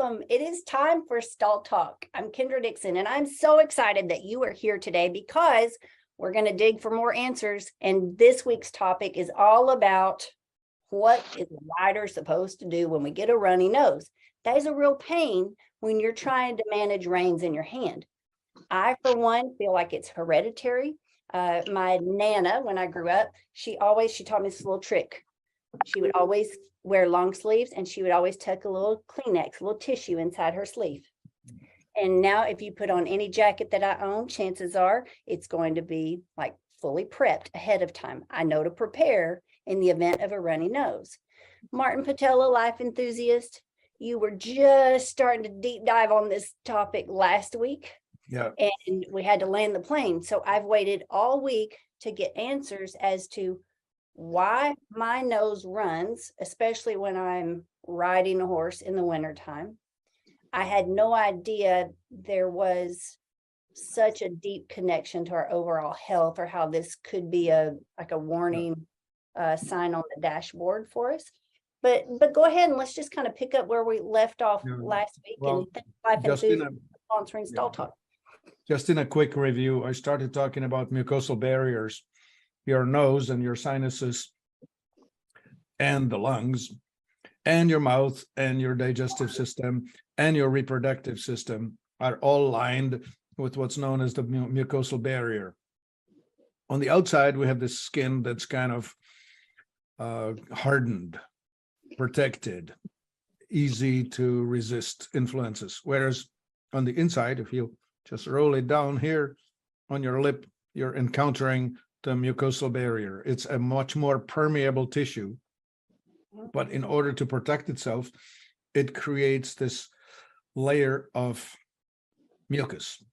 welcome. It is time for Stall Talk. I'm Kendra Dixon, and I'm so excited that you are here today because we're going to dig for more answers. And this week's topic is all about what is a rider supposed to do when we get a runny nose. That is a real pain when you're trying to manage reins in your hand. I, for one, feel like it's hereditary. My Nana, when I grew up, she taught me this little trick. She would always wear long sleeves, and she would always tuck a little Kleenex, a little tissue inside her sleeve. And now if you put on any jacket that I own, chances are it's going to be like fully prepped ahead of time. I know to prepare in the event of a runny nose. Martin Patella, life enthusiast, you were just starting to deep dive on this topic last week. Yeah. And we had to land the plane. So I've waited all week to get answers as to why my nose runs, especially when I'm riding a horse in the wintertime. I had no idea there was such a deep connection to our overall health, or how this could be a warning sign on the dashboard for us. But go ahead and let's just kind of pick up where we left off last week. Well, and thank Life Enthusiast for sponsoring Stall Talk. Just in a quick review, I started talking about mucosal barriers, your nose and your sinuses and the lungs and your mouth and your digestive system and your reproductive system are all lined with what's known as the mucosal barrier. On the outside, we have this skin that's kind of hardened, protected, easy to resist influences. Whereas on the inside, if you just roll it down here on your lip, you're encountering the mucosal barrier. It's a much more permeable tissue, but in order to protect itself, it creates this layer of mucus.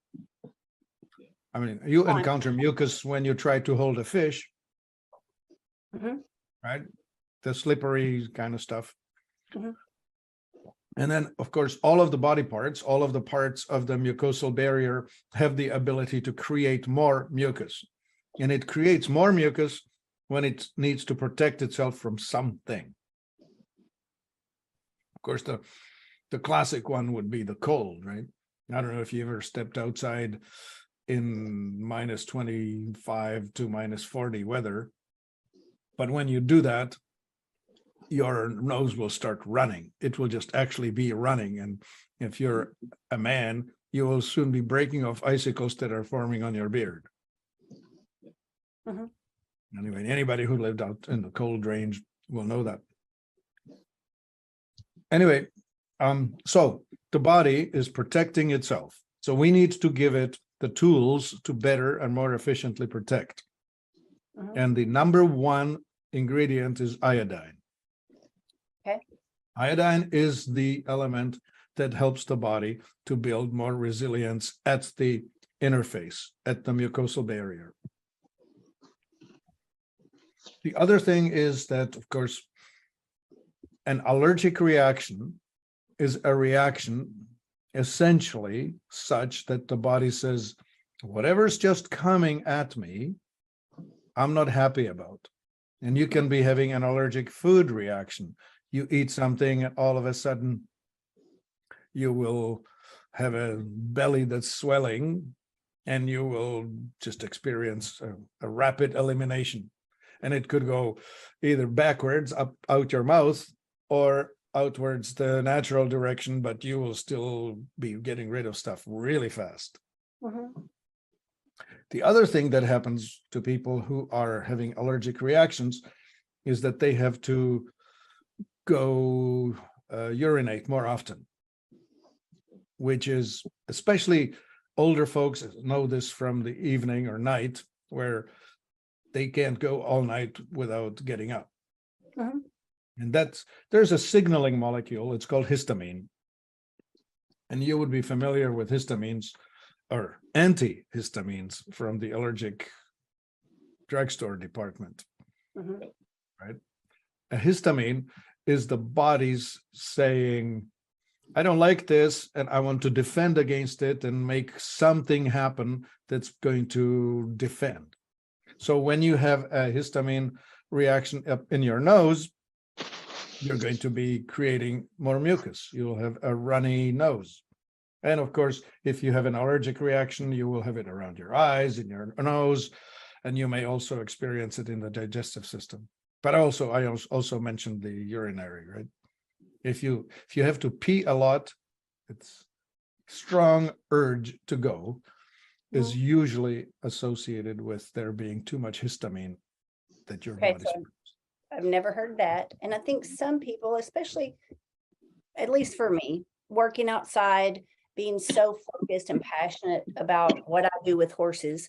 I mean, you encounter mucus when you try to hold a fish, right? The slippery kind of stuff. And then, of course, all of the body parts, all of the parts of the mucosal barrier have the ability to create more mucus. And it creates more mucus when it needs to protect itself from something. Of course, the classic one would be the cold, right? I don't know if you ever stepped outside in minus 25 to minus 40 weather, but when you do that, your nose will start running. It will just actually be running. And if you're a man, you will soon be breaking off icicles that are forming on your beard. Anyway, anybody who lived out in the cold range will know that. Anyway, so the body is protecting itself. So we need to give it the tools to better and more efficiently protect. And the number one ingredient is iodine. Okay. Iodine is the element that helps the body to build more resilience at the interface, at the mucosal barrier. The other thing is that, of course, an allergic reaction is a reaction essentially such that the body says, whatever's just coming at me, I'm not happy about. And you can be having an allergic food reaction. You eat something and all of a sudden you will have a belly that's swelling and you will just experience a rapid elimination. And it could go either backwards up out your mouth or outwards the natural direction, but you will still be getting rid of stuff really fast. The other thing that happens to people who are having allergic reactions is that they have to go urinate more often, which is, especially older folks know this from the evening or night, where they can't go all night without getting up. And there's a signaling molecule, it's called histamine. And you would be familiar with histamines or antihistamines from the allergic drugstore department, right? A histamine is the body's saying, I don't like this and I want to defend against it and make something happen that's going to defend. So when you have a histamine reaction up in your nose, you're going to be creating more mucus. You will have a runny nose. And of course, if you have an allergic reaction, you will have it around your eyes, in your nose, and you may also experience it in the digestive system. But I also mentioned the urinary, right? If you have to pee a lot, it's strong urge to go is usually associated with there being too much histamine that your Okay, body's. so I've never heard that. And I think some people, especially, at least for me, working outside, being so focused and passionate about what I do with horses,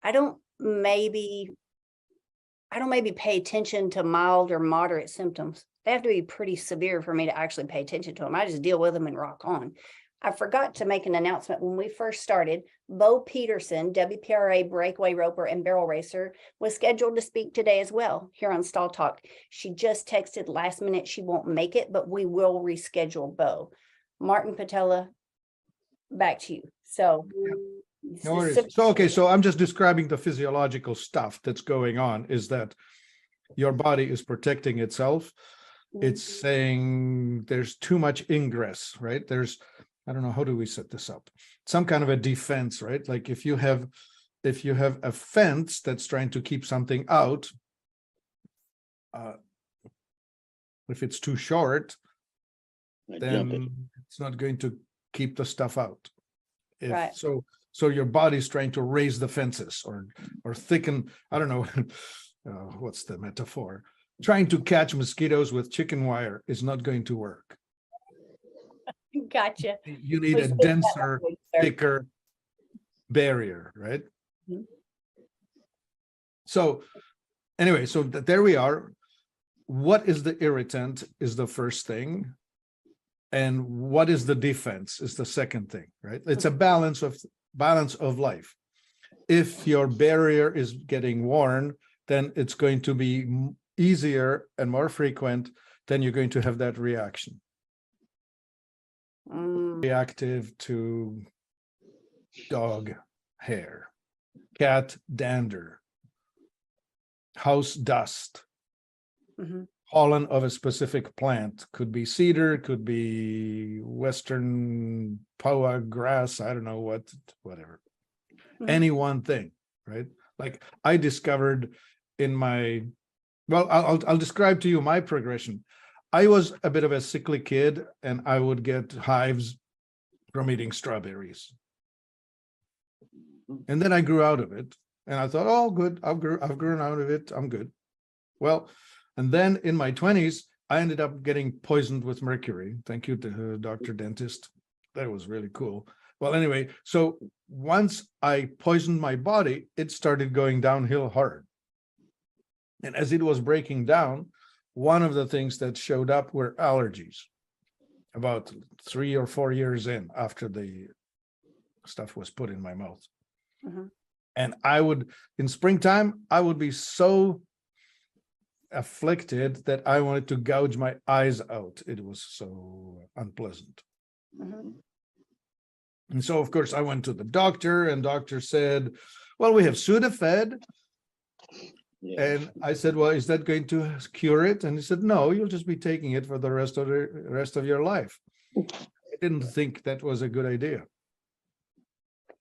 I don't maybe pay attention to mild or moderate symptoms. They have to be pretty severe for me to actually pay attention to them. I just deal with them and rock on. I forgot to make an announcement when we first started. Bo Peterson, WPRA breakaway roper and barrel racer, was scheduled to speak today as well here on Stall Talk. She just texted last minute she won't make it, but we will reschedule Bo. Martin Patella, back to you. So, No worries. So, okay, so I'm just describing the physiological stuff that's going on, is that your body is protecting itself. It's saying there's too much ingress, right? There's, I don't know, how do we set this up? Some kind of a defense, right? Like if you have a fence that's trying to keep something out, if it's too short, then it's not going to keep the stuff out. Right. So your body's trying to raise the fences or thicken, I don't know, what's the metaphor? Trying to catch mosquitoes with chicken wire is not going to work. Gotcha. You need a denser, thicker barrier, right? Mhm. So anyway, so there we are. What is the irritant is the first thing. And what is the defense is the second thing, right? It's a balance of life. If your barrier is getting worn, then it's going to be easier and more frequent, then you're going to have that reaction. Reactive to dog hair, cat dander, house dust, pollen of a specific plant, could be cedar, could be western poa grass, I don't know what, whatever. Any one thing, right? Like I discovered in my, well, I'll describe to you my progression. I was a bit of a sickly kid and I would get hives from eating strawberries. And then I grew out of it and I thought, oh, good, I've grown out of it, I'm good. Well, and then in my 20s, I ended up getting poisoned with mercury. Thank you to Dr. Dentist. That was really cool. Well, anyway, so once I poisoned my body, it started going downhill hard. And as it was breaking down, one of the things that showed up were allergies. About 3 or 4 years in after the stuff was put in my mouth. And I would, in springtime, I would be so afflicted that I wanted to gouge my eyes out. It was so unpleasant. And so, of course, I went to the doctor and doctor said, well, we have Sudafed. And I said, well, is that going to cure it? And he said, no, you'll just be taking it for the rest of your life. I didn't think that was a good idea.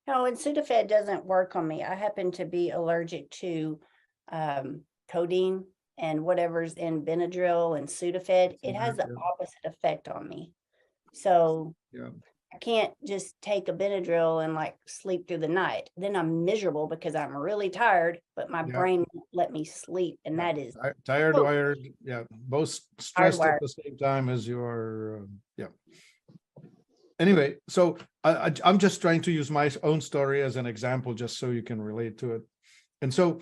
No, and Sudafed doesn't work on me. I happen to be allergic to codeine and whatever's in Benadryl and Sudafed. It has the opposite effect on me. So I can't just take a Benadryl and like sleep through the night. Then I'm miserable because I'm really tired, but my brain won't let me sleep. And that is tired, wired, both stressed at the same time as you are, Anyway, so I'm just trying to use my own story as an example, just so you can relate to it. And so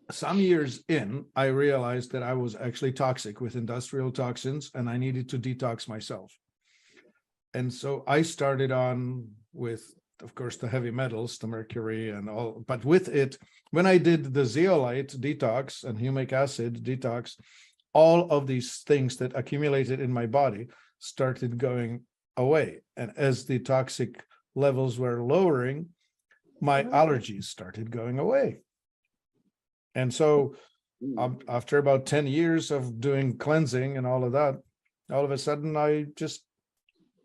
some years in, I realized that I was actually toxic with industrial toxins and I needed to detox myself. And so I started on with, of course, the heavy metals, the mercury and all, but with it, when I did the zeolite detox and humic acid detox, all of these things that accumulated in my body started going away. And as the toxic levels were lowering, my allergies started going away. And so after about 10 years of doing cleansing and all of that, all of a sudden I just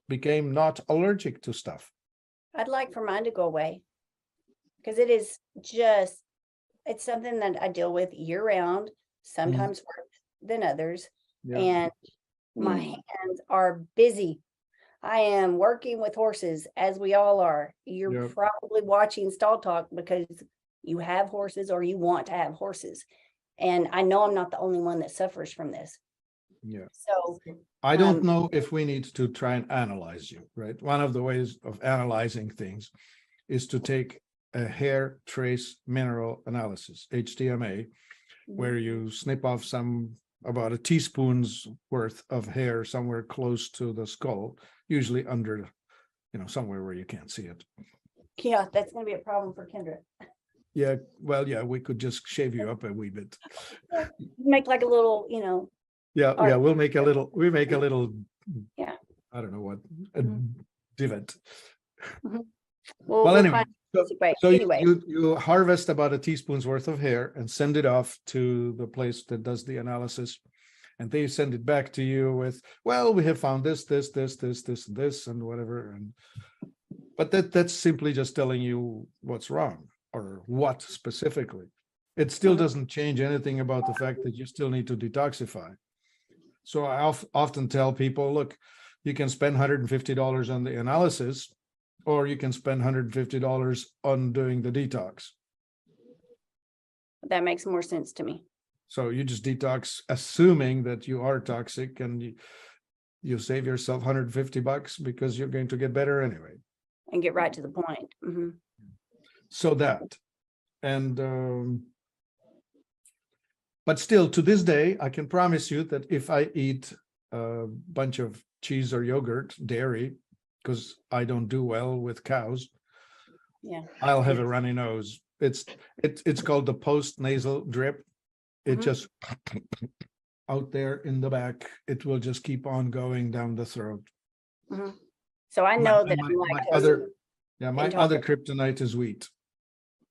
became not allergic to stuff. I'd like for mine to go away. Because it is just, it's something that I deal with year round, sometimes worse than others. Yeah. And my hands are busy. I am working with horses, as we all are. You're Yeah. probably watching Stall Talk because you have horses or you want to have horses. And I know I'm not the only one that suffers from this. Yeah. So I don't know if we need to try and analyze you, right? One of the ways of analyzing things is to take a hair trace mineral analysis, HTMA, where you snip off about a teaspoon's worth of hair somewhere close to the skull, usually under, somewhere where you can't see it. yeah, that's going to be a problem for Kendra. Yeah, well, yeah, we could just shave you up a wee bit. Make like a little, Yeah, Or- yeah, we make a little, Yeah. I don't know what, a divot. we'll Anyway, find a way. so Anyway. you harvest about a teaspoon's worth of hair and send it off to the place that does the analysis. And they send it back to you with, well, we have found this, and whatever. But that's simply just telling you what's wrong or what specifically. It still doesn't change anything about the fact that you still need to detoxify. So I often tell people, look, you can spend $150 on the analysis, or you can spend $150 on doing the detox. That makes more sense to me. So you just detox, assuming that you are toxic, and you save yourself $150 because you're going to get better anyway. And get right to the point. Mhm. So that, and but still to this day, I can promise you that if I eat a bunch of cheese or yogurt, dairy, because I don't do well with cows, Yeah. I'll have a runny nose. It's called the post-nasal drip. It Mhm. just out there in the back, it will just keep on going down the throat. Mhm. So I know that I'm my lactose other my other intolerant. kryptonite is wheat.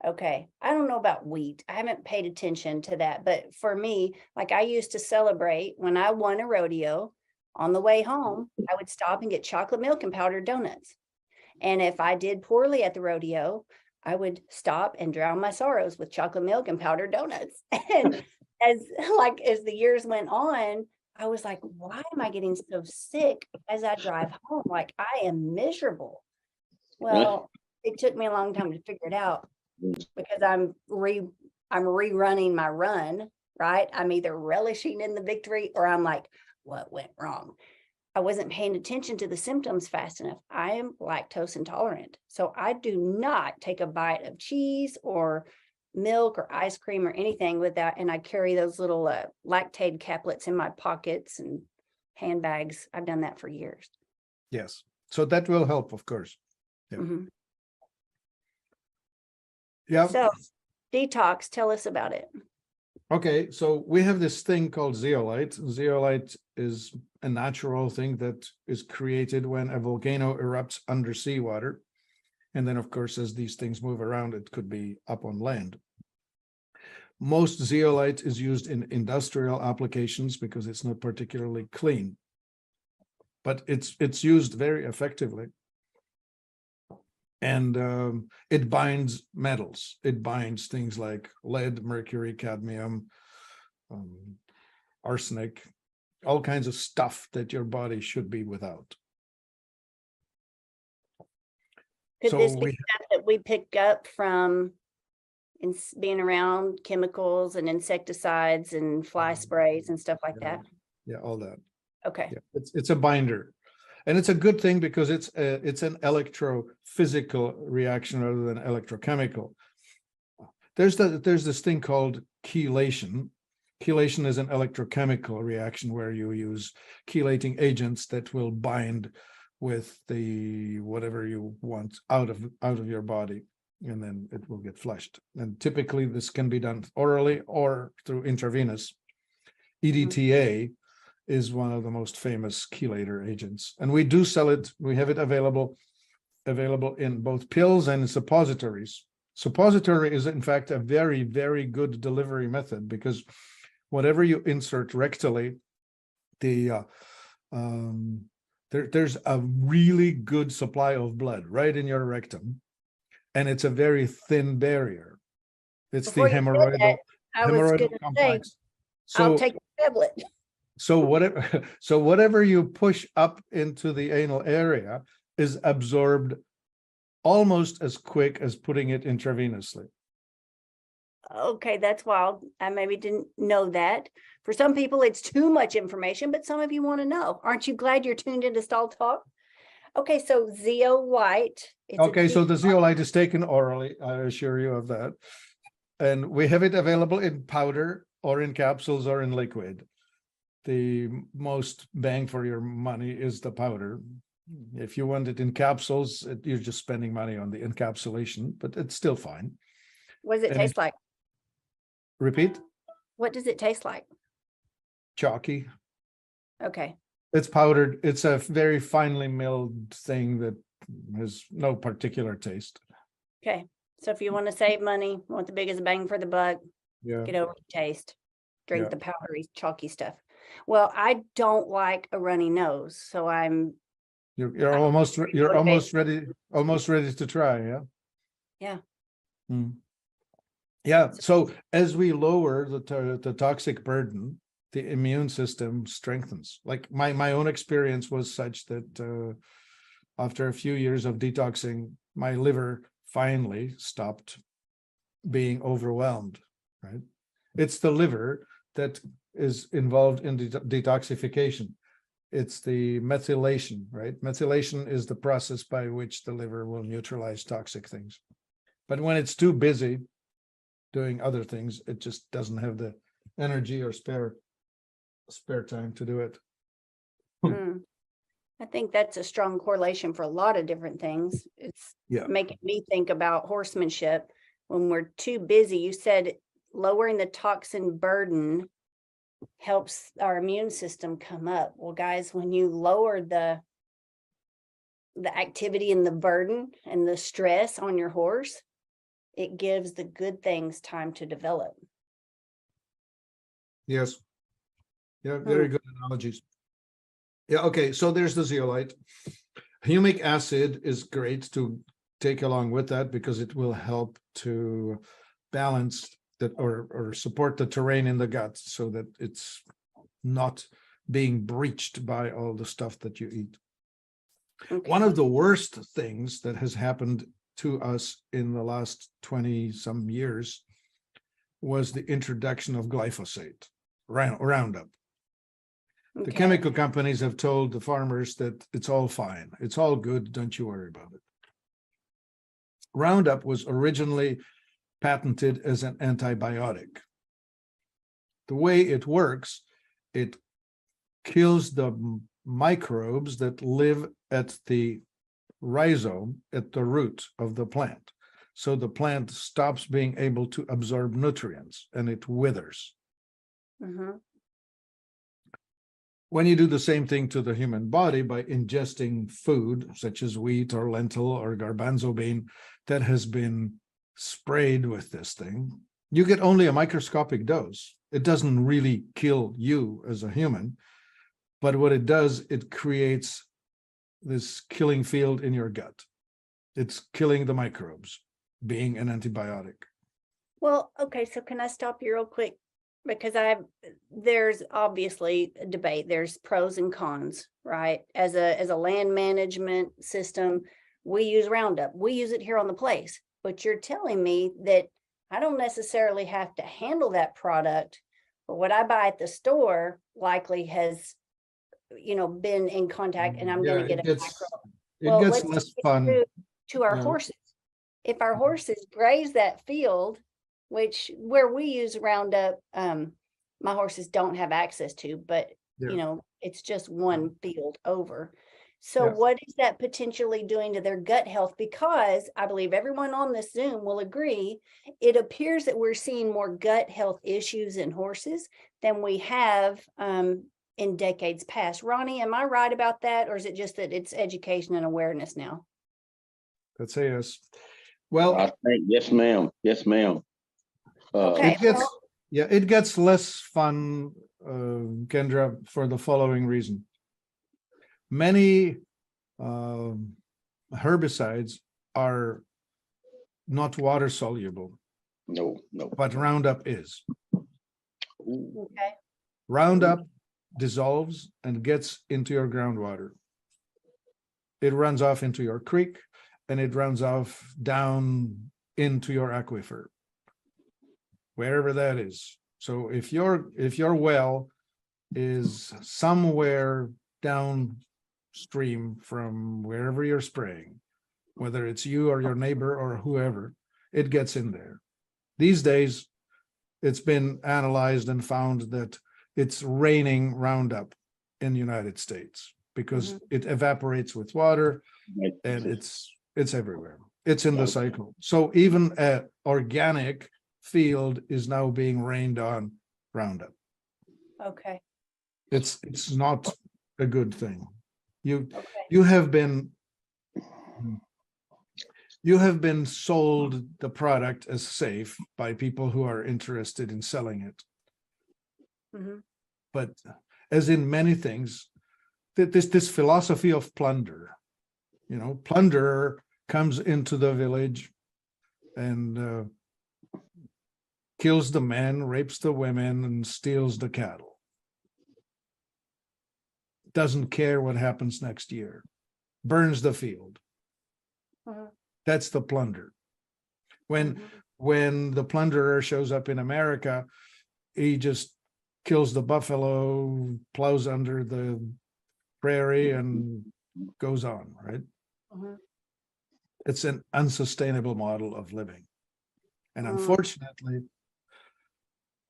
Okay. I don't know about wheat. I haven't paid attention to that. But for me, like I used to celebrate when I won a rodeo. On the way home, I would stop and get chocolate milk and powdered donuts. And if I did poorly at the rodeo, I would stop and drown my sorrows with chocolate milk and powdered donuts. And as the years went on, I was like, why am I getting so sick as I drive home? Like I am miserable. Well, it took me a long time to figure it out because I'm rerunning my run, right? I'm either relishing in the victory or I'm like, what went wrong? I wasn't paying attention to the symptoms fast enough. I am lactose intolerant. So I do not take a bite of cheese or milk or ice cream or anything with that. And I carry those little Lactaid caplets in my pockets and handbags. I've done that for years. Yes. So that will help, of course. Yeah. Mhm. Yeah. So detox, tell us about it. Okay, so we have this thing called zeolite. Zeolite is a natural thing that is created when a volcano erupts under seawater. And then, of course, as these things move around, it could be up on land. Most zeolite is used in industrial applications because it's not particularly clean, but it's used very effectively. And it binds metals. It binds things like lead, mercury, cadmium, arsenic, all kinds of stuff that your body should be without. Could So this be stuff that we pick up from being around chemicals and insecticides and fly sprays and stuff like that? Yeah, all that. Okay. Yeah, it's a binder. And it's a good thing because it's an electrophysical reaction rather than electrochemical. There's this thing called chelation. Chelation is an electrochemical reaction where you use chelating agents that will bind with the whatever you want out of your body, and then it will get flushed. And typically this can be done orally or through intravenous. EDTA is one of the most famous chelator agents, and we do sell it. We have it available in both pills and suppositories. Suppository is in fact a very, very good delivery method because whatever you insert rectally, there's a really good supply of blood right in your rectum, and it's a very thin barrier. It's Before the you said hemorrhoidal that, I was hemorrhoidal gonna say, complex. I'll So take a tablet. so whatever so whatever you push up into the anal area is absorbed almost as quick as putting it intravenously. Okay, that's wild. I maybe didn't know that. For some people, it's too much information, but some of you want to know. Aren't you glad you're tuned into Stall Talk? Okay, so Zeolite. It's a Okay, so the tea- zeolite is taken orally, I assure you of that. And we have it available in powder or in capsules or in liquid. The most bang for your money is the powder. If you want it in capsules, you're just spending money on the encapsulation, but it's still fine. What does it And taste like? Repeat, What does it taste like? chalky. Okay, It's powdered. It's a very finely milled thing that has no particular taste. okay. So if you want to save money, want the biggest bang for the buck, Yeah. get over the taste, drink Yeah. the powdery, chalky stuff. Well, I don't like a runny nose, so You're almost motivated. almost ready to try, yeah? Yeah. Hmm. Yeah, so as we lower the toxic burden, the immune system strengthens. Like my own experience was such that after a few years of detoxing, my liver finally stopped being overwhelmed, right? It's the liver that is involved in detoxification. It's the methylation, right? Methylation is the process by which the liver will neutralize toxic things. But when it's too busy doing other things, it just doesn't have the energy or spare time to do it. Mm. I think that's a strong correlation for a lot of different things. It's Yeah. making me think about horsemanship. When we're too busy, you said lowering the toxin burden helps our immune system come up. Well, guys, when you lower the activity and the burden and the stress on your horse, it gives the good things time to develop. Yes. Yeah, very good analogies. Yeah, okay, so there's the zeolite. Humic acid is great to take along with that because it will help to balance that or support the terrain in the gut so that it's not being breached by all the stuff that you eat. Okay. One of the worst things that has happened to us in the last 20 some years was the introduction of glyphosate, Roundup. The Okay. chemical companies have told the farmers that it's all fine, it's all good, don't you worry about it. Roundup was originally patented as an antibiotic. The way it works, it kills the microbes that live at the rhizome, at the root of the plant. So the plant stops being able to absorb nutrients and it withers. Mhm. When you do the same thing to the human body by ingesting food such as wheat or lentil or garbanzo bean that has been sprayed with this thing, you get only a microscopic dose. It doesn't really kill you as a human, but what it does, it creates this killing field in your gut. It's killing the microbes, being an antibiotic. Well, okay, so can I stop you real quick? Because there's obviously a debate. There's pros and cons, right? As a land management system, we use Roundup. We use it here on the place. But you're telling me that I don't necessarily have to handle that product, but what I buy at the store likely has, been in contact, and I'm Yeah, going to get it a gets micro. less Let's take it fun. to our Yeah. horses. If our horses graze that field, which where we use Roundup, my horses don't have access to, but Yeah. it's just one field over. So Yeah. what is that potentially doing to their gut health? Because I believe everyone on this Zoom will agree, it appears that we're seeing more gut health issues in horses than we have in decades past. Ronnie, am I right about that? Or is it just that it's education and awareness now? That's a yes. Well, I think, yes, ma'am. Yes, ma'am. Okay. it gets well, Yeah, it gets less fun, Kendra, for the following reason. Many herbicides are not water soluble, No, no. but Roundup is. Ooh, Okay. Roundup dissolves and gets into your groundwater. It runs off into your creek and it runs off down into your aquifer, wherever that is. So if your well is somewhere downstream from wherever you're spraying, whether it's you or your neighbor or whoever, it gets in there. These days, it's been analyzed and found that it's raining Roundup in the United States because it evaporates with water right. and it's everywhere. It's in the cycle. So even an organic field is now being rained on Roundup. Okay. It's not a good thing. Okay. You have been sold the product as safe by people who are interested in selling it. Mhm. But as in many things, this philosophy of plunder, plunderer comes into the village and kills the men, rapes the women, and steals the cattle. Doesn't care what happens next year, burns the field. Mhm. That's the plunder. When the plunderer shows up in America, he just kills the buffalo, plows under the prairie, and goes on, right? Mhm. It's an unsustainable model of living. And unfortunately,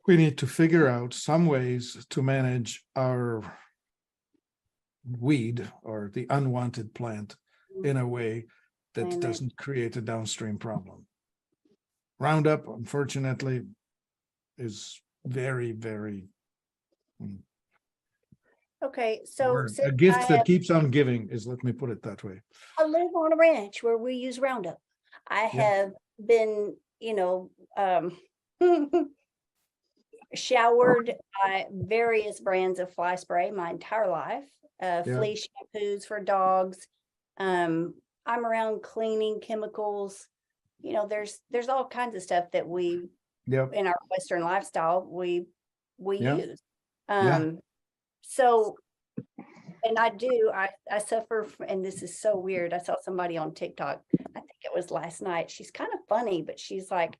we need to figure out some ways to manage our weed or the unwanted plant in a way that Plan it. doesn't create a downstream problem. Roundup, unfortunately, is very, very Okay, so a since gift that keeps on giving is, let me put it that way. I live on a ranch where we use Roundup, I Yeah. have been, showered by various brands of fly spray my entire life, flea shampoos for dogs. I'm around cleaning chemicals. There's all kinds of stuff that we Yep. in our Western lifestyle we Yeah. use. Yeah. So, and I suffer, and this is so weird. I saw somebody on TikTok, I think it was last night. She's kind of funny, but she's like,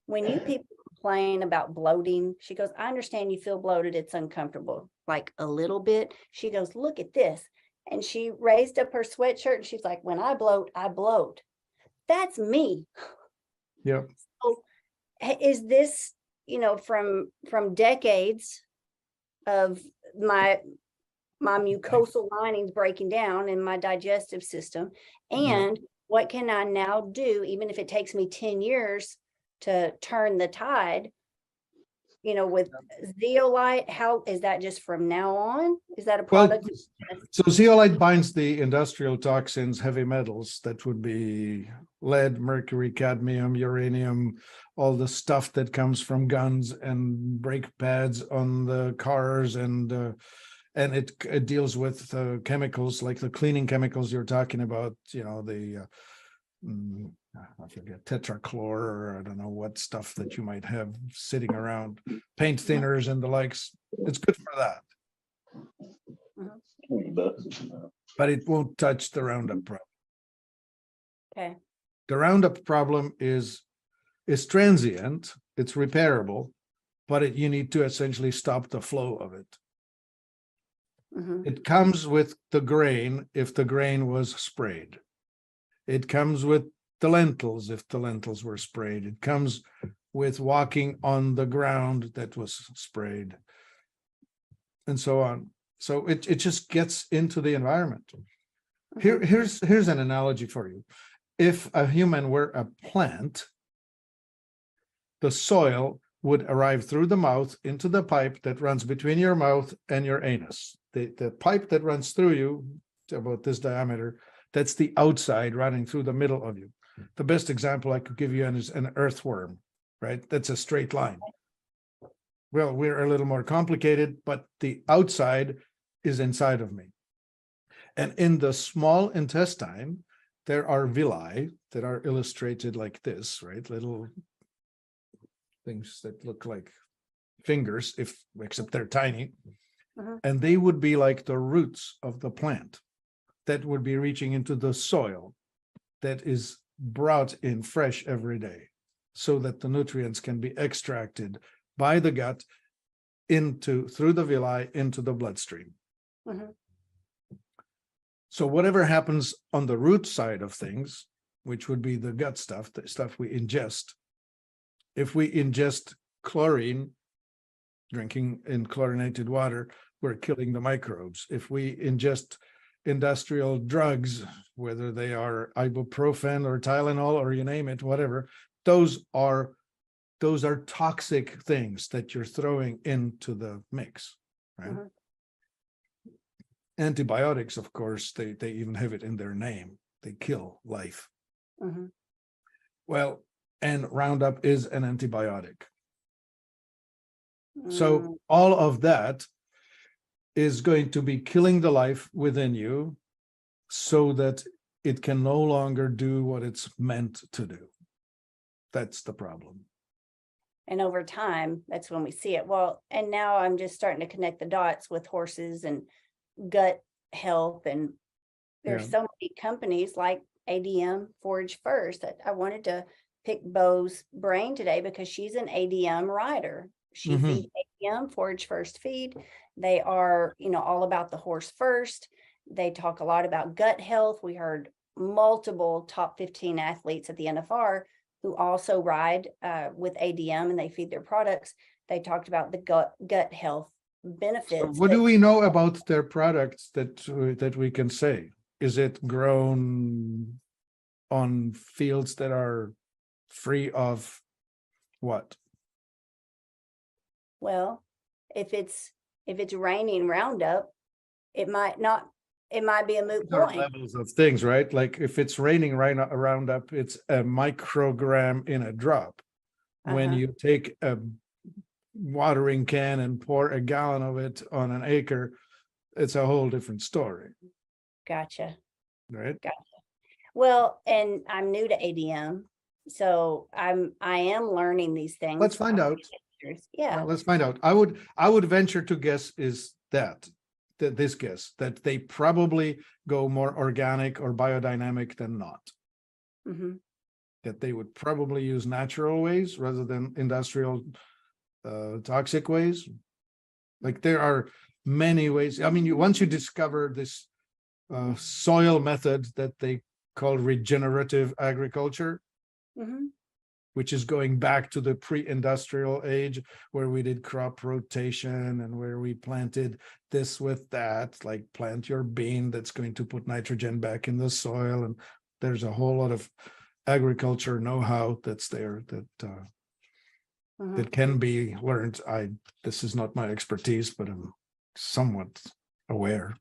when you people complain about bloating, she goes, I understand you feel bloated. It's uncomfortable, like a little bit. She goes, look at this. And she raised up her sweatshirt and she's like, when I bloat, I bloat. That's me. Yeah. So is this, from decades of my mucosal linings breaking down in my digestive system, and what can I now do, even if it takes me 10 years to turn the tide, with zeolite? How is that just from now on? Is that a product? So zeolite binds the industrial toxins, heavy metals, that would be lead, mercury, cadmium, uranium, all the stuff that comes from guns and brake pads on the cars, and it deals with chemicals like the cleaning chemicals you're talking about, I forget, tetrachlor, or I don't know what stuff that you might have sitting around, paint thinners and the likes. It's good for that. But it won't touch the Roundup problem. Okay. The Roundup problem is transient, it's repairable, but you need to essentially stop the flow of it. It comes with the grain if the grain was sprayed. It comes with the lentils if the lentils were sprayed. It comes with walking on the ground that was sprayed, and so on. So it just gets into the environment. Here's an analogy for you. If a human were a plant, the soil would arrive through the mouth into the pipe that runs between your mouth and your anus. The pipe that runs through you, about this diameter, that's the outside running through the middle of you. The best example I could give you is an earthworm. right? That's a straight line. Well, we're a little more complicated, but the outside is inside of me. And in the small intestine, there are villi that are illustrated like this, right? Little things that look like fingers, except they're tiny. Mhm. And they would be like the roots of the plant that would be reaching into the soil that is brought in fresh every day so that the nutrients can be extracted by the gut through the villi into the bloodstream. Mhm. So whatever happens on the root side of things, which would be the gut stuff, the stuff we ingest, if we ingest chlorine, drinking in chlorinated water, we're killing the microbes. If we ingest industrial drugs, whether they are ibuprofen or Tylenol or you name it, whatever, those are toxic things that you're throwing into the mix, right? Mhm. Antibiotics, of course, they even have it in their name. They kill life. Mhm. Well, and Roundup is an antibiotic. So all of that is going to be killing the life within you so that it can no longer do what it's meant to do. That's the problem. And over time, that's when we see it. Well, and now I'm just starting to connect the dots with horses and gut health. And there's Yeah. so many companies like ADM, Forage First. I wanted to pick Bo's brain today because she's an ADM rider. She Mhm. feeds ADM, Forage First feed. They are, all about the horse first. They talk a lot about gut health. We heard multiple top 15 athletes at the NFR who also ride with ADM and they feed their products. They talked about the gut health So benefits. what but- do we know about their products that we can say? Is it grown on fields that are free of what? Well, if it's raining Roundup, it might be a moot There are point. levels of things, right? Like if it's raining Roundup, it's a microgram in a drop. When Uh-huh. you take a watering can and pour a gallon of it on an acre, it's a whole different story, Gotcha. right? Well, and I'm new to ADM, so I am learning these things. Let's find out. Yeah. Let's find out. I would venture to guess is that this guess that they probably go more organic or biodynamic than not. Hmm. That they would probably use natural ways rather than industrial toxic ways. Like there are many ways. I mean, once you discover this soil method that they call regenerative agriculture, Hmm. which is going back to the pre-industrial age where we did crop rotation and where we planted this with that, like plant your bean that's going to put nitrogen back in the soil. And there's a whole lot of agriculture know-how that's there that can be learned. This is not my expertise, but I'm somewhat aware.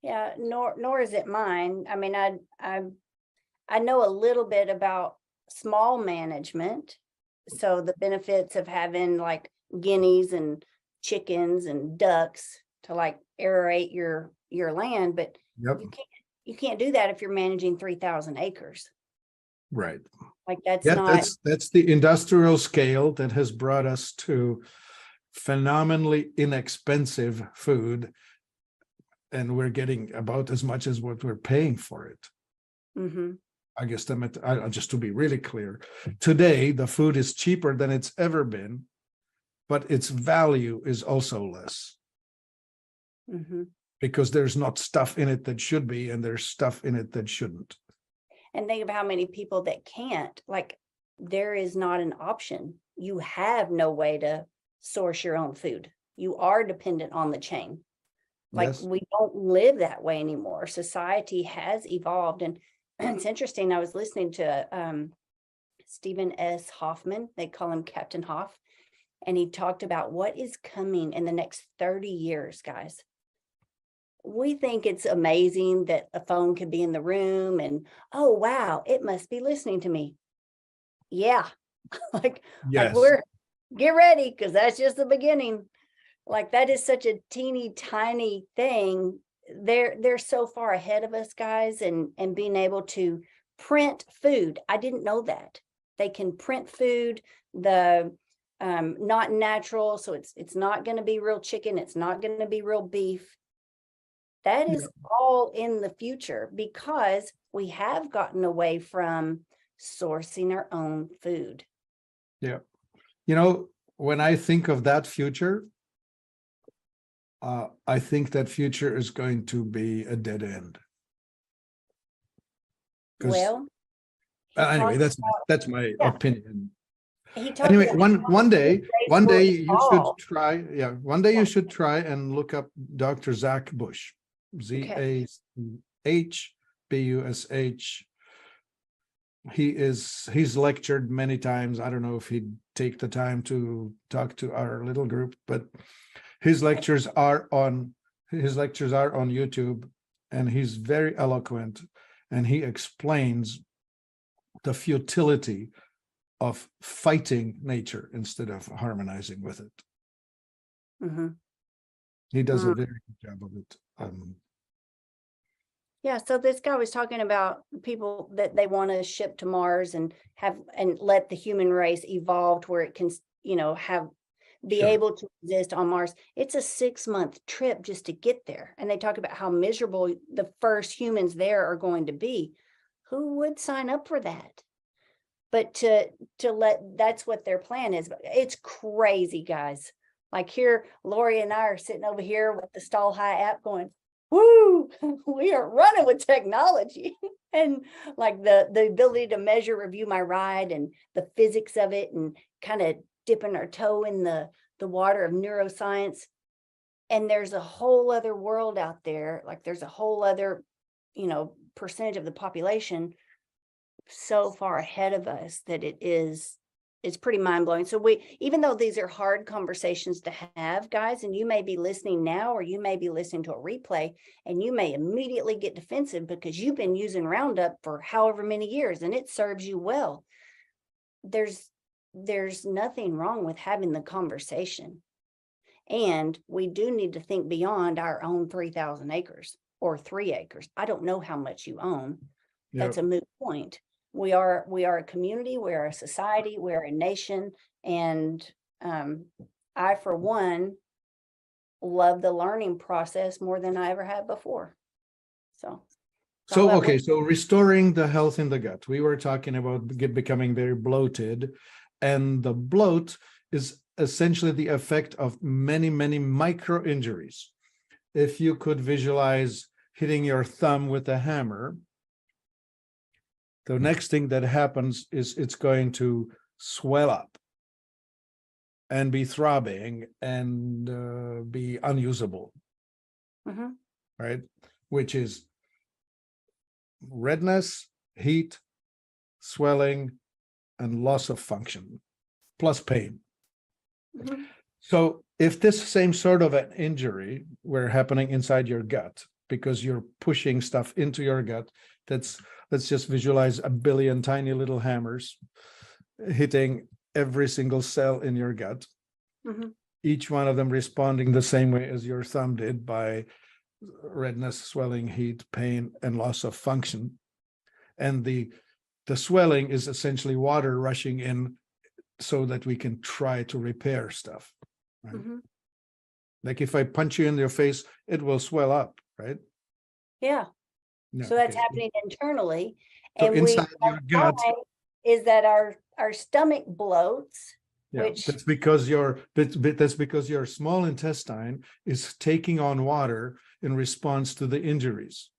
Yeah, nor is it mine. I mean, I know a little bit about small management. So the benefits of having like guineas and chickens and ducks to like aerate your land, but Yep. you can't do that if you're managing 3,000 acres. Right. Like that's Yeah, not. that's the industrial scale that has brought us to phenomenally inexpensive food, and we're getting about as much as what we're paying for it. Mm-hmm. I guess just to be really clear, today the food is cheaper than it's ever been, but its value is also less Mm-hmm. because there's not stuff in it that should be, and there's stuff in it that shouldn't. And think of how many people that can't, like, there is not an option. You have no way to source your own food. You are dependent on the chain. Like Yes. we don't live that way anymore. Society has evolved. And it's interesting. I was listening to Stephen S. Hoffman. They call him Captain Hoff. And he talked about what is coming in the next 30 years, guys. We think it's amazing that a phone could be in the room and, oh, wow, it must be listening to me. Yeah, Like Yes. we're, get ready, because that's just the beginning. Like that is such a teeny tiny thing. They're so far ahead of us, guys, and being able to print food. I didn't know that. They can print food, the not natural, so it's not going to be real chicken, it's not going to be real beef. That is all in the future because we have gotten away from sourcing our own food. Yeah. You know, when I think of that future, I think that future is going to be a dead end. 'Cause- Well, he anyway, talked that's my yeah. opinion. he talked Anyway, about one day will you should evolve. try, one day Yeah. you should try and look up Dr. Zach Bush, ZACHBUSH. He's lectured many times. I don't know if he'd take the time to talk to our little group, but his lectures are on YouTube, and he's very eloquent, and he explains the futility of fighting nature instead of harmonizing with it. Mhm. He does a very good job of it. Yeah, so this guy was talking about people that they want to ship to Mars and have and let the human race evolve to where it can, be Sure. able to exist on Mars. It's a 6-month trip just to get there. And they talk about how miserable the first humans there are going to be. Who would sign up for that? But that's what their plan is. It's crazy, guys. Like here, Lori and I are sitting over here with the Stall High app going, woo, we are running with technology. And like the ability to measure, review my ride and the physics of it, and kind of dipping our toe in the water of neuroscience. And there's a whole other world out there. Like there's a whole other, percentage of the population so far ahead of us that it's pretty mind-blowing. So even though these are hard conversations to have, guys, and you may be listening now, or you may be listening to a replay, and you may immediately get defensive because you've been using Roundup for however many years and it serves you well. There's nothing wrong with having the conversation. And we do need to think beyond our own 3,000 acres or 3 acres. I don't know how much you own. That's a moot point. We are a community, we are a society, we are a nation, and I, for one, love the learning process more than I ever had before. So restoring the health in the gut. We were talking about becoming very bloated, and the bloat is essentially the effect of many, many micro injuries. If you could visualize hitting your thumb with a hammer, the next thing that happens is it's going to swell up and be throbbing and be unusable, right? Which is redness, heat, swelling, and loss of function, plus pain. So if this same sort of an injury were happening inside your gut because you're pushing stuff into your gut, let's just visualize a billion tiny little hammers hitting every single cell in your gut, each one of them responding the same way as your thumb did, by redness, swelling, heat, pain, and loss of function. And the swelling is essentially water rushing in so that we can try to repair stuff, right? Like if I punch you in your face, it will swell up, right? Yeah. No, So that's okay. happening internally. So And inside your gut, is that our stomach bloats, which that's because your small intestine is taking on water in response to the injuries.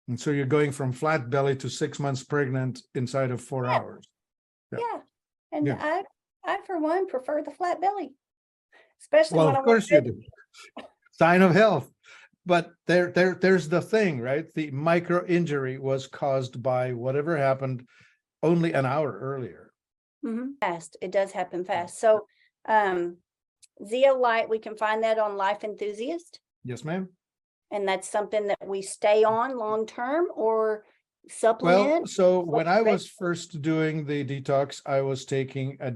And so you're going from flat belly to 6 months pregnant inside of 4 hours. And I for one prefer the flat belly, especially when Of course you do. Sign of health. But there's the thing, right? The micro injury was caused by whatever happened only an hour earlier. Fast. It does happen fast. So zeolite, we can find that on Life Enthusiast. Yes, ma'am. And that's something that we stay on long term, or supplement? So when I Right. was first doing the detox, I was taking a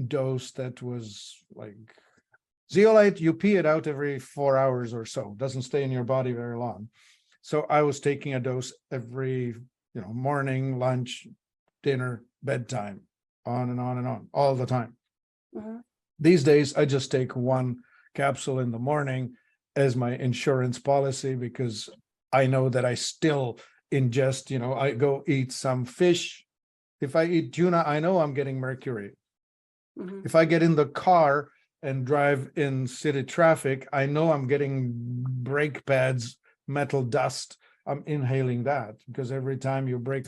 dose that was like zeolite, you pee it out every 4 hours or so, doesn't stay in your body very long. So I was taking a dose every, morning, lunch, dinner, bedtime, on and on and on, all the time. Mhm. These days, I just take one capsule in the morning as my insurance policy because I know that I still ingest, I go eat some fish. If I eat tuna, I know I'm getting mercury. Mhm. If I get in the car and drive in city traffic, I know I'm getting brake pads, metal dust. I'm inhaling that because every time you brake,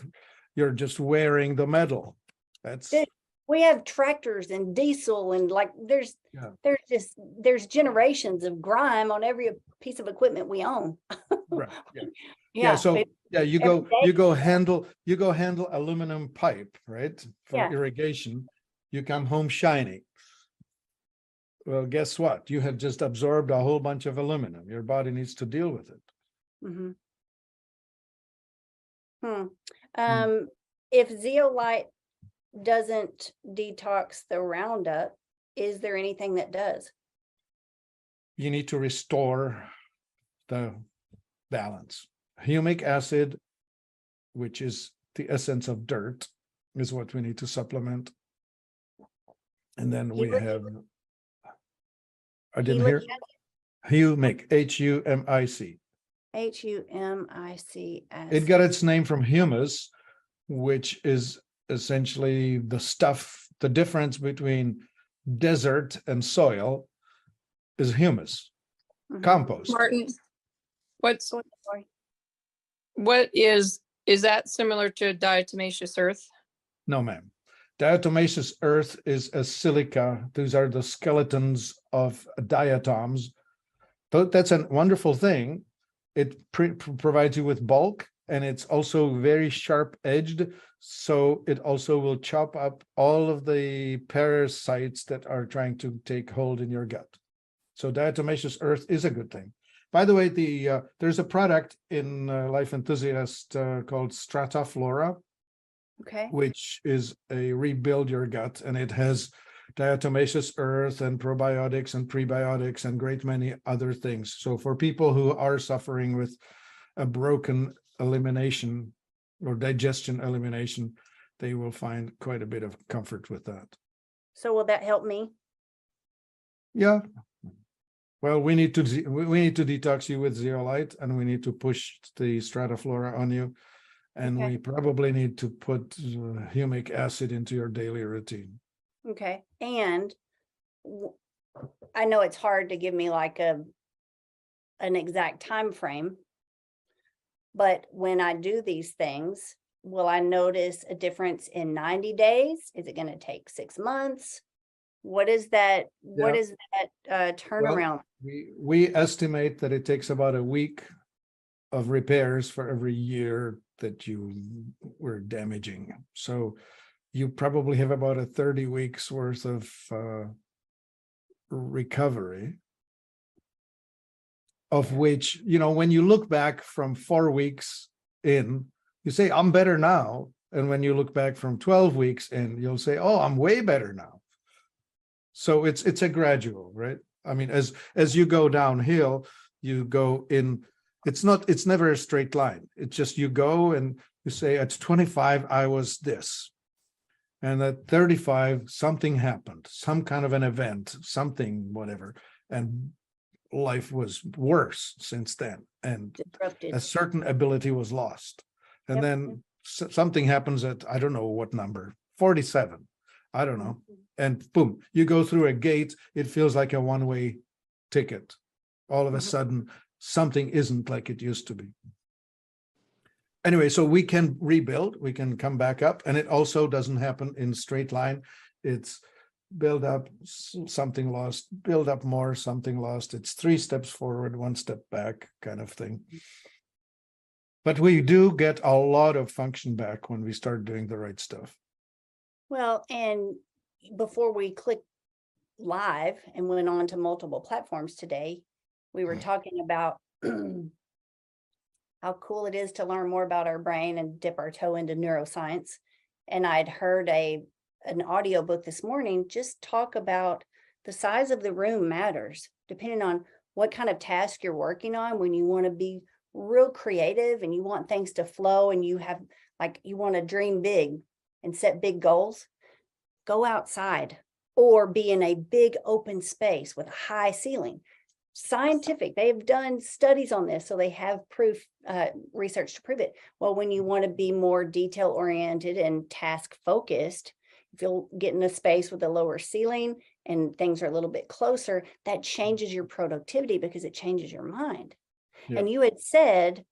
you're just wearing the metal. That's Dude, we have tractors and diesel and like Yeah. there's generations of grime on every piece of equipment we own. right. Yeah. Yeah. So you every day. go handle aluminum pipe, right? For Yeah. irrigation. You come home shiny. Well, guess what? You have just absorbed a whole bunch of aluminum. Your body needs to deal with it. Mhm. If zeolite doesn't detox the Roundup, is there anything that does? You need to restore the balance. Humic acid, which is the essence of dirt, is what we need to supplement. And then we Humic- have, I didn't hear, humic, Humic. HUMIC It got its name from humus, which is essentially the stuff, the difference between desert and soil is humus, compost. Martin, what's, Sorry. what is that similar to diatomaceous earth? No, ma'am. Diatomaceous earth is a silica. These are the skeletons of diatoms. That's a wonderful thing. It provides you with bulk, and it's also very sharp edged. So it also will chop up all of the parasites that are trying to take hold in your gut. So diatomaceous earth is a good thing. By the way, there's a product in Life Enthusiast called Strataflora, Okay. which is a rebuild your gut, and it has diatomaceous earth and probiotics and prebiotics and great many other things. So for people who are suffering with a broken elimination or digestion elimination, they will find quite a bit of comfort with that. So will that help me? Yeah. Well, we need to detox you with zeolite, and we need to push the Strataflora on you. And Okay. we probably need to put humic acid into your daily routine. Okay. And I know it's hard to give me like an exact time frame, but when I do these things, will I notice a difference in 90 days? Is it going to take 6 months? What is that? What Yeah. is that turnaround? We estimate that it takes about a week of repairs for every year that you were damaging. So you probably have about a 30 weeks worth of recovery, of which, when you look back from 4 weeks in, you say, I'm better now. And when you look back from 12 weeks in, you'll say, oh, I'm way better now. So it's a gradual, right? I mean, as you go downhill, you go in. It's never a straight line. It's just you go and you say, at 25, I was this. And at 35, something happened, some kind of an event, something, whatever. And life was worse since then. And Disrupted. a certain ability was lost. And Yep. then something happens at, I don't know what number, 47. I don't know. And boom, you go through a gate. It feels like a one-way ticket. All of a Mhm. sudden, something isn't like it used to be. Anyway, so we can rebuild, we can come back up, and it also doesn't happen in straight line. It's build up, something lost, build up more, something lost. It's 3 steps forward, 1 step back kind of thing. But we do get a lot of function back when we start doing the right stuff. Well, and before we click live and went on to multiple platforms today, we were talking about how cool it is to learn more about our brain and dip our toe into neuroscience. And I'd heard an audiobook this morning just talk about the size of the room matters depending on what kind of task you're working on. When you want to be real creative and you want things to flow and you have like you want to dream big and set big goals, go outside or be in a big open space with a high ceiling. Scientific, they've done studies on this, so they have proof, research to prove it. Well, when you want to be more detail oriented and task focused, if you'll get in a space with a lower ceiling and things are a little bit closer, that changes your productivity because it changes your mind. Yeah. And you had said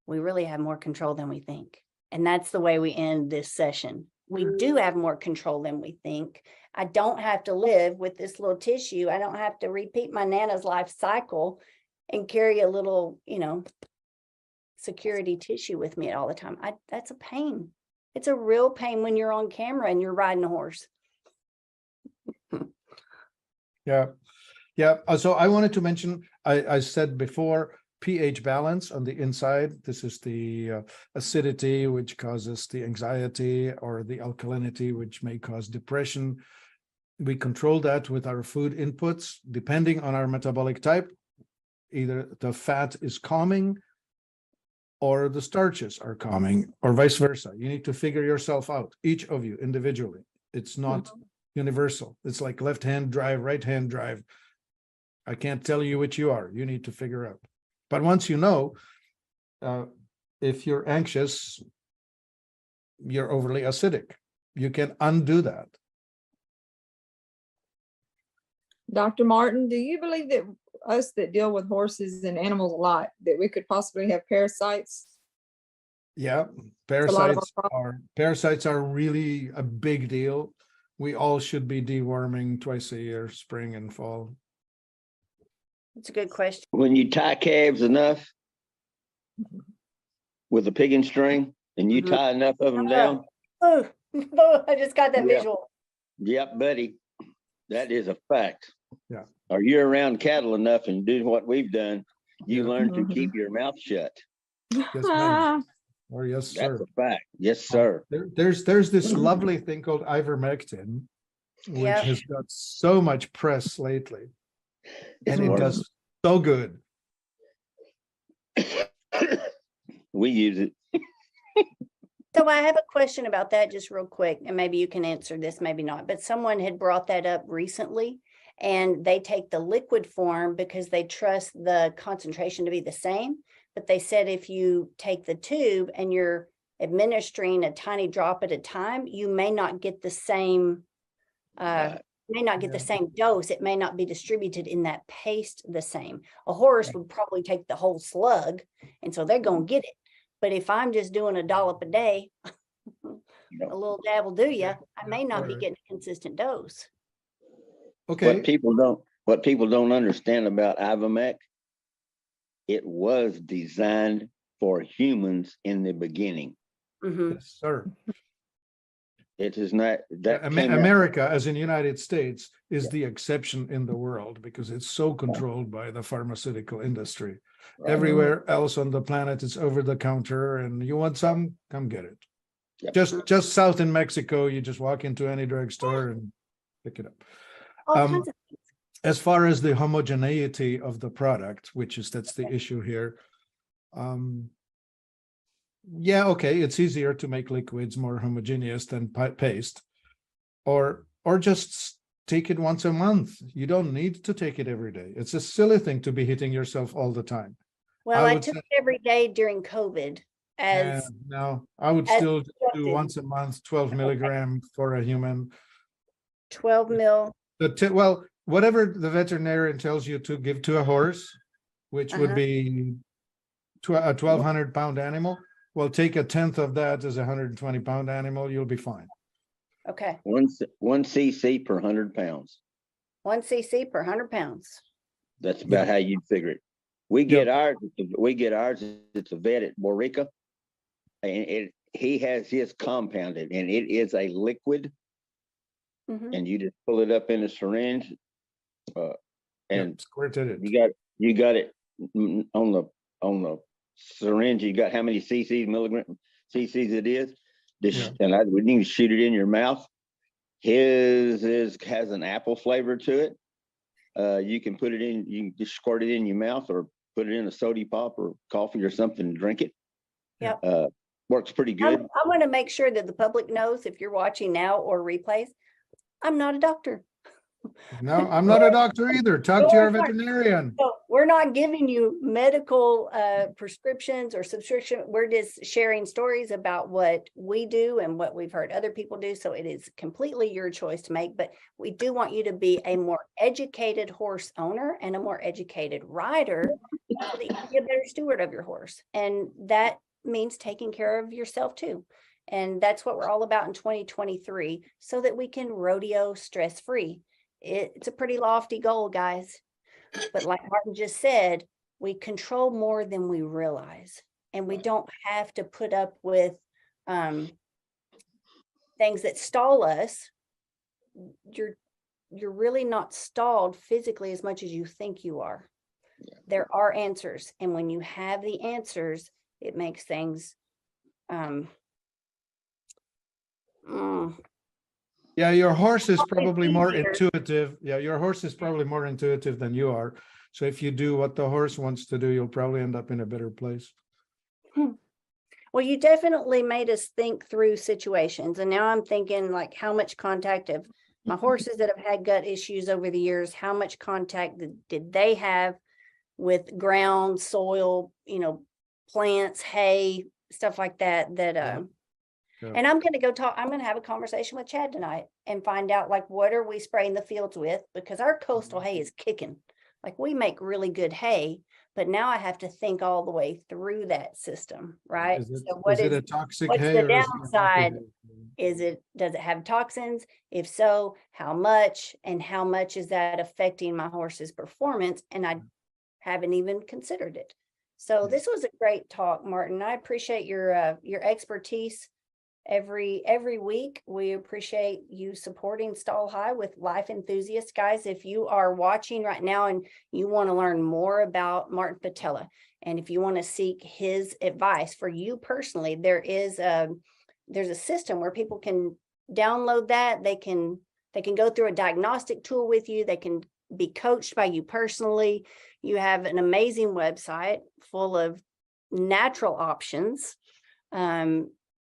we really have more control than we think. And that's the way we end this session. We do have more control than we think. I don't have to live with this little tissue. I don't have to repeat my Nana's life cycle and carry a little, security tissue with me all the time. That's a pain. It's a real pain when you're on camera and you're riding a horse. Yeah. Yeah. So I wanted to mention, I said before, pH balance on the inside. This is the acidity, which causes the anxiety, or the alkalinity, which may cause depression. We control that with our food inputs, depending on our metabolic type. Either the fat is calming or the starches are calming, or vice versa. You need to figure yourself out, each of you individually. It's not universal. It's like left-hand drive, right-hand drive. I can't tell you which you are. You need to figure out. But once you know, if you're anxious, you're overly acidic. You can undo that. Dr. Martin, do you believe that us that deal with horses and animals a lot, that we could possibly have parasites? Yeah, a lot of parasites are really a big deal. We all should be deworming twice a year, spring and fall. That's a good question. When you tie calves enough with a pigging string and you Mhm. tie enough of them down, Oh, I just got that Yeah. visual. yep, buddy, that is a fact. Yeah. Or you're around cattle enough and do what we've done, you Yeah. learn to keep your mouth shut. Yes, ma'am. Or yes, That's sir. a fact. Yes, sir. There's this lovely thing called ivermectin, which Yeah. has got so much press lately, and it wonderful. does so good. We use it. So I have a question about that just real quick, and maybe you can answer this, maybe not, but someone had brought that up recently and they take the liquid form because they trust the concentration to be the same. But they said if you take the tube and you're administering a tiny drop at a time, you may not get the same, Right. may not get the Yeah. same dose. It may not be distributed in that paste the same. A horse would probably take the whole slug, and so they're going to get it. But if I'm just doing a dollop a day, Yep. a little dab will do ya. Yeah, I may not be right. getting a consistent dose. Okay. What people don't understand about Ivomec, it was designed for humans in the beginning. Mhm. Yes, sir. It is not that came out- America, as in United States, is the exception in the world because it's so controlled by the pharmaceutical industry. Right. Everywhere else on the planet, it's over the counter, and you want some, come get it. Yep. Just south in Mexico, you just walk into any drugstore and pick it up. All Um, kinds of things. As far as the homogeneity of the product, that's the issue here. Yeah, okay, it's easier to make liquids more homogeneous than paste, or just take it once a month. You don't need to take it every day. It's a silly thing to be hitting yourself all the time. Well, I I would took say- it every day during COVID as No, I would as still do instructed. once a month, 12 milligram for a human. 12 mil. Well, whatever the veterinarian tells you to give to a horse, which would Uh-huh. be a 1,200-pound animal. Well, take a tenth of that as a 120-pound animal, you'll be fine. Okay. One cc per 100 pounds. 1 cc per 100 pounds. That's about how you figure it. We get ours. It's a vet at Borica, and he has his compounded, and it is a liquid, Mhm. and you just pull it up in a syringe, and Squirted it. you got it on the syringe, you got how many cc's, milligram cc's it is. Yeah. And we need to shoot it in your mouth. His has an apple flavor to it. You can put it in, you can just squirt it in your mouth or put it in a soda pop or coffee or something and drink it. Yep. Works pretty good. I want to make sure that the public knows, if you're watching now or replays, I'm not a doctor. No, I'm not a doctor either. Talk to your veterinarian. So we're not giving you medical prescriptions or subscription. We're just sharing stories about what we do and what we've heard other people do. So it is completely your choice to make, but we do want you to be a more educated horse owner and a more educated rider so that you can be a better steward of your horse. And that means taking care of yourself too. And that's what we're all about in 2023, so that we can rodeo stress-free. It's a pretty lofty goal, guys. But like Martin just said, we control more than we realize. And we don't have to put up with things that stall us. You're really not stalled physically as much as you think you are. Yeah. There are answers. And when you have the answers, it makes things Yeah, your horse is probably more easier. intuitive. Yeah, your horse is probably more intuitive than you are. So if you do what the horse wants to do, you'll probably end up in a better place. Well, you definitely made us think through situations. And now I'm thinking, like, how much contact of my horses that have had gut issues over the years, how much contact did they have with ground, soil, plants, hay, stuff like that, Yeah. and I'm going to have a conversation with Chad tonight and find out, like, what are we spraying the fields with? Because our coastal hay is kicking. Like, we make really good hay, but now I have to think all the way through that system, right? Is it, So what is it is a toxic what's hay the or is it a downside? healthy hay? Does it have toxins? If so, how much? And how much is that affecting my horse's performance? And I haven't even considered it. So Yeah. this was a great talk, Martin. I appreciate your expertise every week. We appreciate you supporting Stall High with Life Enthusiasts. Guys, if you are watching right now and you want to learn more about Martin Patella, and if you want to seek his advice for you personally, there's a system where people can download that. They can go through a diagnostic tool with you. They can be coached by you personally. You have an amazing website full of natural options,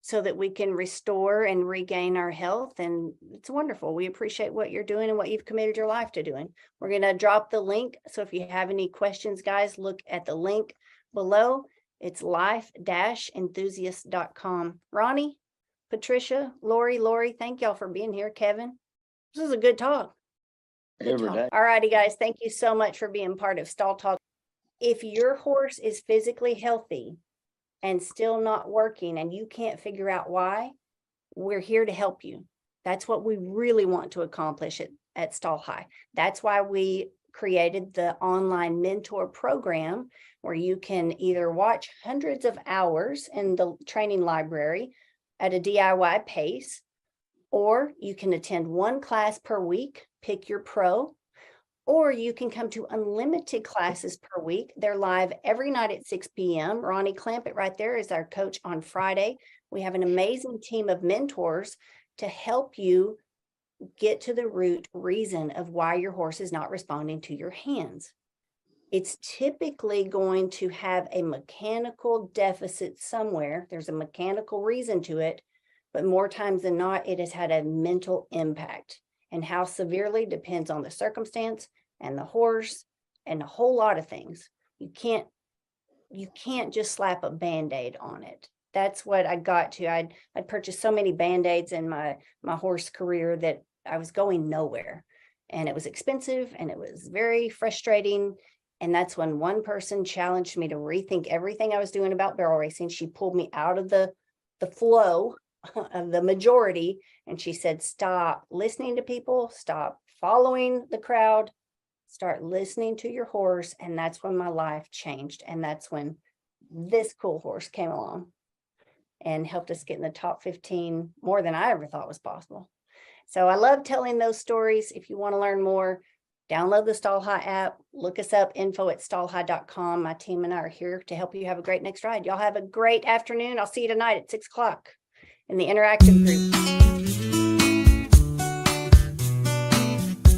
so that we can restore and regain our health. And it's wonderful. We appreciate what you're doing and what you've committed your life to doing. We're going to drop the link. So if you have any questions, guys, look at the link below. It's life-enthusiast.com. Ronnie, Patricia, Lori, thank y'all for being here. Kevin, this is a good talk. Every day. All righty, guys. Thank you so much for being part of Stall Talk. If your horse is physically healthy and still not working and you can't figure out why, we're here to help you. That's what we really want to accomplish at Stall High. That's why we created the online mentor program, where you can either watch hundreds of hours in the training library at a DIY pace, or you can attend one class per week, pick your pro, or you can come to unlimited classes per week. They're live every night at 6 p.m. Ronnie Clampett right there is our coach on Friday. We have an amazing team of mentors to help you get to the root reason of why your horse is not responding to your hands. It's typically going to have a mechanical deficit somewhere. There's a mechanical reason to it, but more times than not, it has had a mental impact. And how severely depends on the circumstance and the horse and a whole lot of things. You can't just slap a Band-Aid on it. That's what I got to. I'd purchased so many Band-Aids in my horse career that I was going nowhere. And it was expensive and it was very frustrating. And that's when one person challenged me to rethink everything I was doing about barrel racing. She pulled me out of the flow of the majority. And she said, stop listening to people, stop following the crowd, start listening to your horse. And that's when my life changed. And that's when this cool horse came along and helped us get in the top 15 more than I ever thought was possible. So I love telling those stories. If you want to learn more, Download the Stall High app, look us up, info@stallhigh.com. My team and I are here to help you have a great next ride. Y'all have a great afternoon. I'll see you tonight at 6 o'clock in the interactive group.